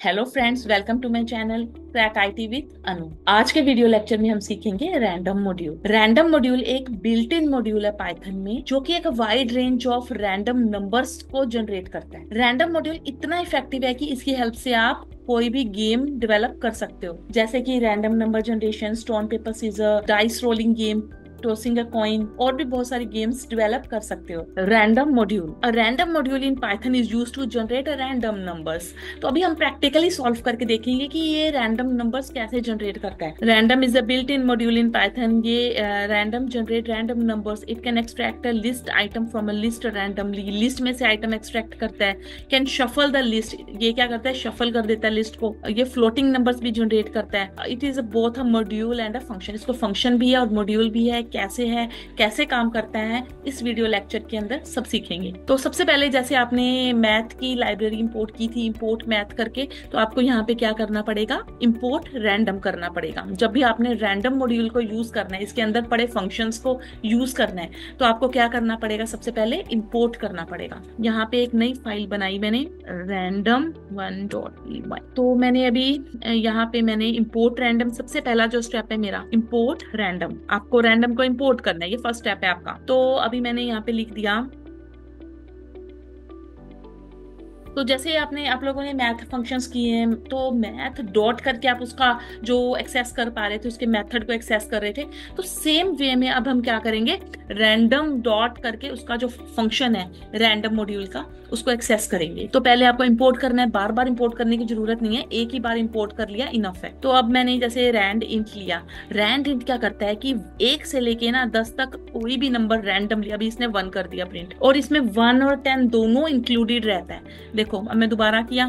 Hello friends, welcome to my channel crack IT with Anu. आज के video lecture में हम सीखेंगे रैंडम मॉड्यूल। रैंडम मॉड्यूल एक बिल्ट इन मॉड्यूल है पाइथन में, जो कि एक wide range of random numbers को जनरेट करता है। रैंडम मॉड्यूल इतना इफेक्टिव है कि इसकी हेल्प से आप कोई भी गेम डेवलप कर सकते हो, जैसे कि random number generation, stone paper scissor, dice rolling game, tossing a coin, और भी बहुत सारी गेम्स डेवलप कर सकते हो। Random module, a random module in Python is used to generate a random numbers. तो अभी हम प्रैक्टिकली सॉल्व करके देखेंगे कि ये रैंडम नंबर्स कैसे जनरेट करता है। Random is a built in module in Python. ये random generate random numbers. It can extract a list item from a list randomly. List में से आइटम एक्सट्रैक्ट करता है। Can shuffle the list. ये क्या करता है? शफल कर देता है लिस्ट को। ये फ्लोटिंग नंबर्स भी जनरेट करता है। It is both a module and a function. इसको फंक्शन भी है और मॉड्यूल भी है। कैसे है, कैसे काम करता है, इस वीडियो लेक्चर के अंदर सब सीखेंगे। तो सबसे पहले, जैसे आपने मैथ की लाइब्रेरी इंपोर्ट की थी, इंपोर्ट मैथ करके, तो आपको यहाँ पे क्या करना पड़ेगा? इंपोर्ट रैंडम करना पड़ेगा। जब भी आपने रैंडम मॉड्यूल को यूज करना है, इसके अंदर पड़े फंक्शंस को यूज करना है, तो आपको क्या करना पड़ेगा? सबसे पहले इंपोर्ट करना पड़ेगा। यहाँ पे एक नई फाइल बनाई मैंने, random1.py। तो मैंने अभी यहाँ पे मैंने इंपोर्ट रैंडम, सबसे पहला जो स्टेप है मेरा, इंपोर्ट रैंडम। आपको रैंडम को इंपोर्ट करना है, ये फर्स्ट स्टेप है आपका। तो अभी मैंने यहाँ पे लिख दिया। तो जैसे आपने, आप लोगों ने मैथ फंक्शंस किए हैं, तो मैथ डॉट करके आप उसका जो एक्सेस कर पा रहे थे, उसके मेथड को एक्सेस कर रहे थे, तो सेम वे में अब हम क्या करेंगे? रैंडम डॉट करके उसका जो फंक्शन है रैंडम मॉड्यूल का, उसको एक्सेस करेंगे। तो पहले आपको इंपोर्ट करना है, बार बार इंपोर्ट करने की जरूरत नहीं है, एक ही बार इंपोर्ट कर लिया इनफ है। तो अब मैंने जैसे रैंड इंट लिया। रैंड इंट क्या करता है कि 1 से लेके ना 10 तक कोई भी नंबर रैंडमली, अभी इसने 1 कर दिया प्रिंट, और इसमें 1 और 10 दोनों इंक्लूडेड रहता है। देखो, अब मैं दोबारा किया,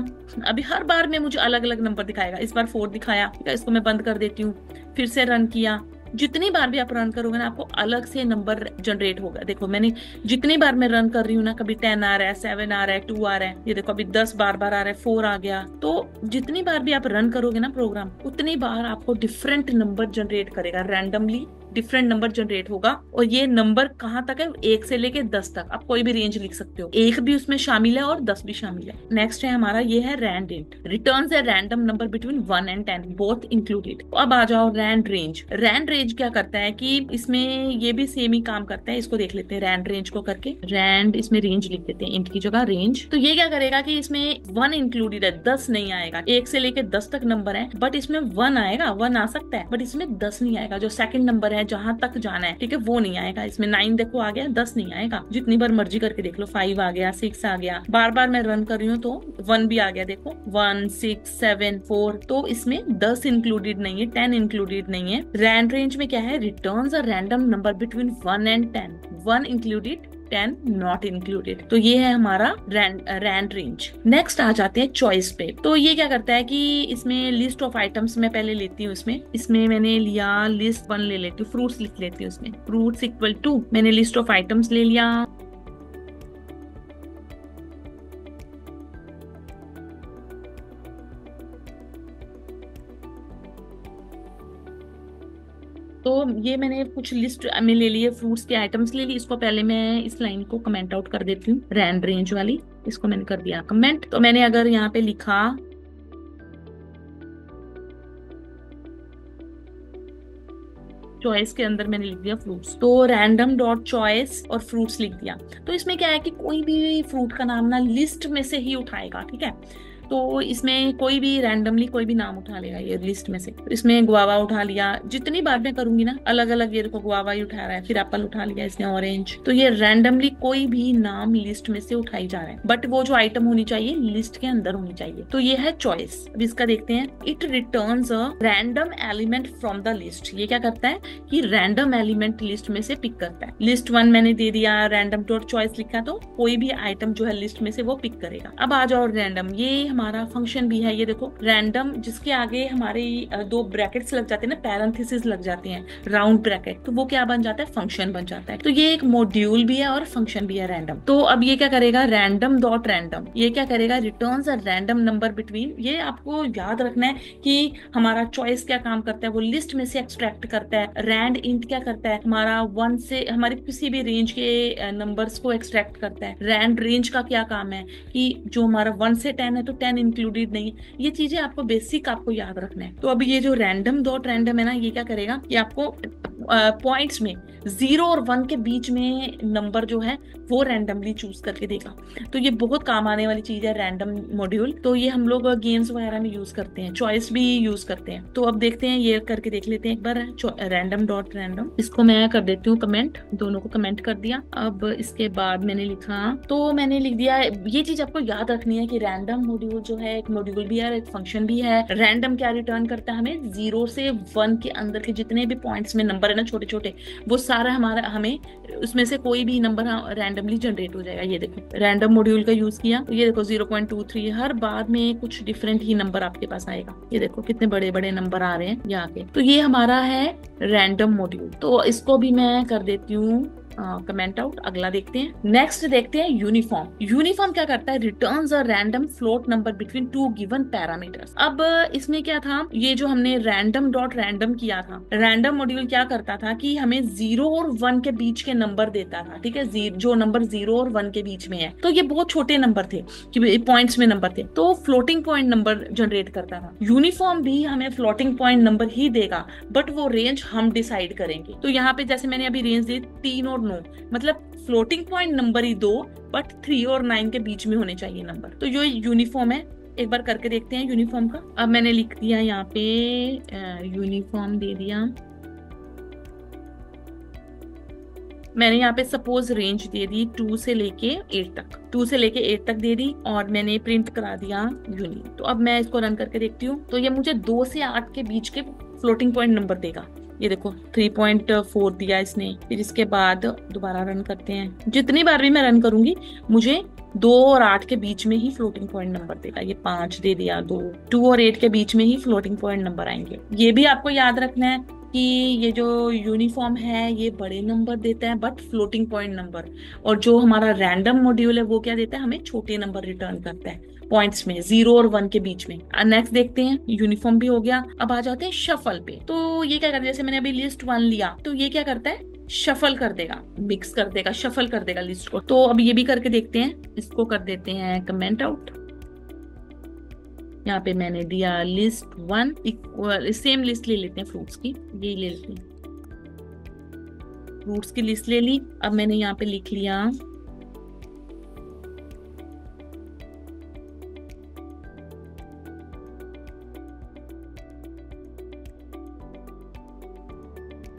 अभी हर बार में मुझे अलग अलग नंबर दिखाएगा। इस बार 4 दिखाया, ठीक है, इसको मैं बंद कर देती हूँ। फिर से रन किया। जितनी बार भी आप रन करोगे ना, आपको अलग से नंबर जनरेट होगा। देखो, मैंने जितनी बार मैं रन कर रही हूँ ना, कभी 10 आ रहा है, 7 आ रहा है, 2 आ रहा है, ये देखो अभी 10 बार बार आ रहा है, 4 आ गया। तो जितनी बार भी आप रन करोगे ना प्रोग्राम, उतनी बार आपको डिफरेंट नंबर जनरेट करेगा, रैंडमली डिफरेंट नंबर जनरेट होगा। और ये नंबर कहाँ तक है? 1 से लेके 10 तक, आप कोई भी रेंज लिख सकते हो। 1 भी उसमें शामिल है और 10 भी शामिल है। नेक्स्ट है हमारा, ये है randint. Returns a random number between 1 and 10, both included. अब आ जाओ रैंड रेंज। रैंड रेंज क्या करता है कि इसमें ये भी सेम ही काम करता है। इसको देख लेते हैं रैंड रेंज को करके। रैंड, इसमें रेंज लिख देते हैं, इंट की जगह रेंज। तो ये क्या करेगा कि इसमें 1 इंक्लूडेड है, 10 नहीं आएगा। 1 से लेके 10 तक नंबर है, बट इसमें 1 आएगा, 1 आ सकता है, बट इसमें 10 नहीं आएगा। जो सेकंड नंबर है, जहां तक जाना है, ठीक है, वो नहीं आएगा। इसमें 9 देखो आ गया, 10 नहीं आएगा। जितनी बार मर्जी करके देख लो, 5 आ गया, 6 आ गया। बार बार मैं रन कर रही हूँ तो 1 भी आ गया। देखो 1, 6, 7, 4। तो इसमें 10 इंक्लूडेड नहीं है, 10 इंक्लूडेड नहीं है। रैंड रेंज में क्या है? Returns a random number between 1 and 10, 1 included, 10 not included. तो ये है हमारा रैंड रेंज। नेक्स्ट आ जाते हैं चॉइस पे। तो ये क्या करता है कि इसमें लिस्ट ऑफ आइटम्स मैं पहले लेती हूँ। इसमें मैंने लिया लिस्ट 1, ले लेती हूँ, फ्रूट्स लिख लेती हूँ। इसमें फ्रूट्स इक्वल टू, मैंने लिस्ट ऑफ आइटम्स ले लिया। तो ये मैंने कुछ लिस्ट में ले लिए, फ्रूट्स के आइटम्स ले ली। इसको पहले मैं इस लाइन को कमेंट आउट कर देती हूँ, रैंड रेंज वाली। इसको मैंने कर दिया कमेंट। तो मैंने अगर यहाँ पे लिखा चॉइस के अंदर, मैंने लिख दिया फ्रूट्स, तो रैंडम डॉट चॉइस और फ्रूट्स लिख दिया। तो इसमें क्या है कि कोई भी फ्रूट का नाम ना लिस्ट में से ही उठाएगा, ठीक है। तो इसमें कोई भी रैंडमली कोई भी नाम उठा लेगा ये लिस्ट में से। तो इसमें गुआवा उठा लिया। जितनी बार मैं करूंगी ना, अलग अलग, ये देखो गुआवा ही उठा रहा है, फिर एप्पल उठा लिया इसने, ऑरेंज। तो ये रैंडमली कोई भी नाम लिस्ट में से उठाई जा रहा है, बट वो जो आइटम होनी चाहिए लिस्ट के अंदर होनी चाहिए। तो ये है चॉइस। अब इसका देखते हैं। It returns a random element from the list. ये क्या करता है कि रैंडम एलिमेंट लिस्ट में से पिक करता है। लिस्ट 1 मैंने दे दिया, रैंडम डॉट चॉइस लिखा, तो कोई भी आइटम जो है लिस्ट में से वो पिक करेगा। अब आ जाओ रैंडम, ये हमारा फंक्शन भी है। ये देखो रैंडम, जिसके आगे हमारे 2 ब्रैकेट्स लग जाते हैं ना, पैरेंथेसिस लग जाते हैं, राउंड ब्रैकेट, तो वो क्या बन जाता है? फंक्शन बन जाता है। तो ये एक मॉड्यूल भी है और फंक्शन भी है रैंडम। तो अब ये क्या करेगा? रैंडम डॉट रैंडम, ये क्या करेगा? Returns a random number between. ये आपको याद रखना है कि हमारा चॉइस क्या काम करता है, वो लिस्ट में से एक्सट्रैक्ट करता है। रैंड इंट क्या करता है? हमारा 1 से हमारे किसी भी रेंज के नंबर्स को एक्सट्रैक्ट करता है। रैंड रेंज का क्या काम है कि जो हमारा 1 से 10 है, तो 10 इंक्लूडेड नहीं है। ये चीजें आपको बेसिक आपको याद रखना है। तो अभी ये जो रैंडम डॉट रैंडम है ना, ये क्या करेगा कि आपको पॉइंट्स में 0 और 1 के बीच में नंबर जो है वो रैंडमली चूज करके देगा। तो ये बहुत काम आने वाली चीज है रैंडम मॉड्यूल। तो ये हम लोग गेम्स वगैरह में यूज करते हैं, चॉइस भी यूज करते हैं। तो अब देखते हैं, ये करके देख लेते हैं एक बार, रैंडम डॉट रैंडम। इसको मैं कर देती हूँ कमेंट, दोनों को कमेंट कर दिया। अब इसके बाद मैंने लिखा, तो मैंने लिख दिया। ये चीज आपको याद रखनी है कि रैंडम मॉड्यूल जो है एक मॉड्यूल भी है, एक फंक्शन भी है। रैंडम क्या रिटर्न करता है हमें, 0 से 1 के अंदर के जितने भी पॉइंट्स में नंबर है ना छोटे छोटे, वो सारा हमारा हमें उसमें से कोई भी नंबर रैंडमली जनरेट हो जाएगा। ये देखो रैंडम मॉड्यूल का यूज किया, तो ये देखो 0.23, हर बाद में कुछ डिफरेंट ही नंबर आपके पास आएगा। ये देखो कितने बड़े बड़े नंबर आ रहे हैं यहाँ के। तो ये हमारा है रैंडम मॉड्यूल। तो इसको भी मैं कर देती हूँ कमेंट आउट। अगला देखते हैं, नेक्स्ट देखते हैं यूनिफॉर्म। यूनिफॉर्म क्या करता है, returns a random float number between two given parameters. अब इसमें क्या था, ये जो हमने रैंडम डॉट रैंडम किया था, रैंडम मॉड्यूल क्या करता था कि हमें 0 और 1 के बीच के नंबर देता था। ठीक है, जो नंबर 0 और 1 के बीच में है, तो ये बहुत छोटे नंबर थे कि पॉइंट्स में नंबर थे, तो फ्लोटिंग पॉइंट नंबर जनरेट करता था। यूनिफॉर्म भी हमें फ्लोटिंग पॉइंट नंबर ही देगा, बट वो रेंज हम डिसाइड करेंगे। तो यहाँ पे जैसे मैंने अभी रेंज दी 3 और 9, मतलब floating point number he 2, but 3 और 9 के बीच में होने चाहिए नंबर। तो जो यूनिफॉर्म है, एक बार करके देखते हैं यूनिफॉर्म का। अब मैंने लिख दिया यहाँ पे यूनिफॉर्म दे दिया मैंने। यहाँ पे सपोज रेंज दे दी 2 से लेके 8 तक, 2 से लेके 8 तक दे दी, और मैंने प्रिंट करा दिया यूनि। तो अब मैं इसको रन करके देखती हूँ, तो ये मुझे 2 से 8 के बीच के फ्लोटिंग पॉइंट नंबर देगा। ये देखो 3.4 दिया इसने। फिर इसके बाद दोबारा रन करते हैं, जितनी बार भी मैं रन करूंगी मुझे 2 और 8 के बीच में ही फ्लोटिंग पॉइंट नंबर देगा। ये 5 दे दिया, 2 और 8 के बीच में ही फ्लोटिंग पॉइंट नंबर आएंगे। ये भी आपको याद रखना है कि ये जो यूनिफॉर्म है ये बड़े नंबर देता है बट फ्लोटिंग पॉइंट नंबर, और जो हमारा रैंडम मॉड्यूल है वो क्या देता है, हमें छोटे नंबर रिटर्न करता है पॉइंट्स में 0 और 1 के बीच में। नेक्स्ट देखते हैं, यूनिफॉर्म भी हो गया। अब आ जाते हैं शफल पे। तो ये क्या करता है, जैसे मैंने अभी लिस्ट 1 लिया, तो ये क्या करता है, शफल कर देगा, मिक्स कर देगा, शफल कर देगा लिस्ट को। तो अब ये भी करके देखते हैं, इसको कर देते हैं कमेंट आउट। यहाँ पे मैंने दिया लिस्ट 1 इक्वल, सेम लिस्ट ले लेते हैं फ्रूट्स की, ये ले लेते हैं, फ्रूट्स की लिस्ट ले ली। अब मैंने यहाँ पे लिख लिया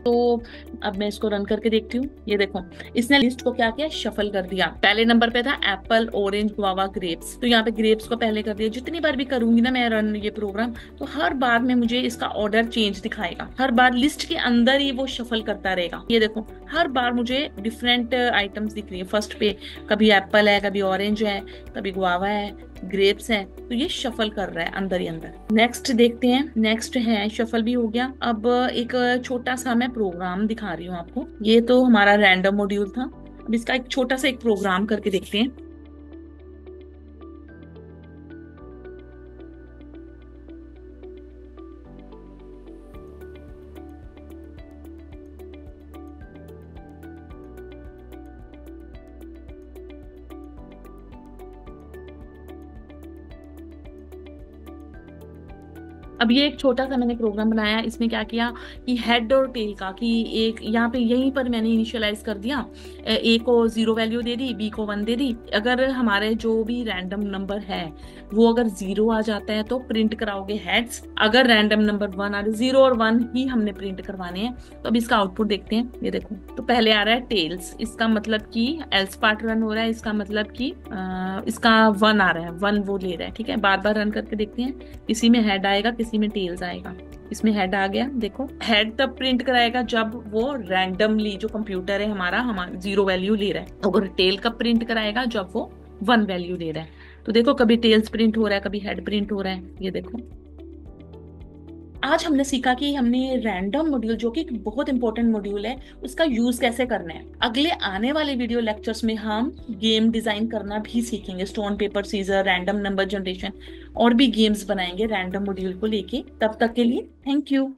तो अब मैं इसको रन करके देखती हूँ। ये देखो इसने लिस्ट को क्या किया, शफल कर दिया। पहले नंबर पे था एप्पल, ऑरेंज, गुआवा, ग्रेप्स, तो यहाँ पे ग्रेप्स को पहले कर दिया। जितनी बार भी करूंगी ना मैं रन ये प्रोग्राम, तो हर बार में मुझे इसका ऑर्डर चेंज दिखाएगा, हर बार लिस्ट के अंदर ही वो शफल करता रहेगा। ये देखो हर बार मुझे डिफरेंट आइटम्स दिख रही है। फर्स्ट पे कभी एप्पल है, कभी ऑरेंज है, कभी गुआवा है, ग्रेप्स है, तो ये शफल कर रहा है अंदर ही अंदर। नेक्स्ट देखते हैं, नेक्स्ट है शफल भी हो गया। अब एक छोटा सा मैं प्रोग्राम दिखा रही हूँ आपको। ये तो हमारा रैंडम मॉड्यूल था, अब इसका एक छोटा सा एक प्रोग्राम करके देखते हैं। अब ये एक छोटा सा मैंने प्रोग्राम बनाया, इसमें क्या किया कि हेड और टेल का, कि एक यहाँ पे यहीं पर मैंने इनिशियलाइज कर दिया, ए को 0 वैल्यू दे दी, बी को 1 दे दी। अगर हमारे जो भी रैंडम नंबर है वो अगर 0 आ जाता है तो प्रिंट कराओगे हेड्स, अगर रैंडम नंबर 1 आ रहा है, 0 और 1 ही हमने प्रिंट करवाने हैं। तो अब इसका आउटपुट देखते हैं। ये देखो तो पहले आ रहा है टेल्स, इसका मतलब कि एल्स पार्ट रन हो रहा है, इसका मतलब कि इसका 1 आ रहा है, 1 वो ले रहा है। ठीक है, बार बार रन करके देखते हैं, किसी में हेड आएगा, किसी में टेल्स आएगा। इसमें हेड आ गया, देखो हेड तब प्रिंट कराएगा जब वो रैंडमली, जो कंप्यूटर है हमारा 0 वैल्यू ले रहा है, और टेल कब प्रिंट कराएगा जब वो 1 वैल्यू ले रहा है। तो देखो कभी टेल्स प्रिंट हो रहा है, कभी हेड प्रिंट हो रहा है। ये देखो आज हमने सीखा कि हमने रैंडम मॉड्यूल, जो कि एक बहुत इंपॉर्टेंट मॉड्यूल है, उसका यूज कैसे करना है। अगले आने वाले वीडियो लेक्चर्स में हम गेम डिजाइन करना भी सीखेंगे, stone paper scissor, random number generation, और भी गेम्स बनाएंगे रैंडम मॉड्यूल को लेके। तब तक के लिए थैंक यू।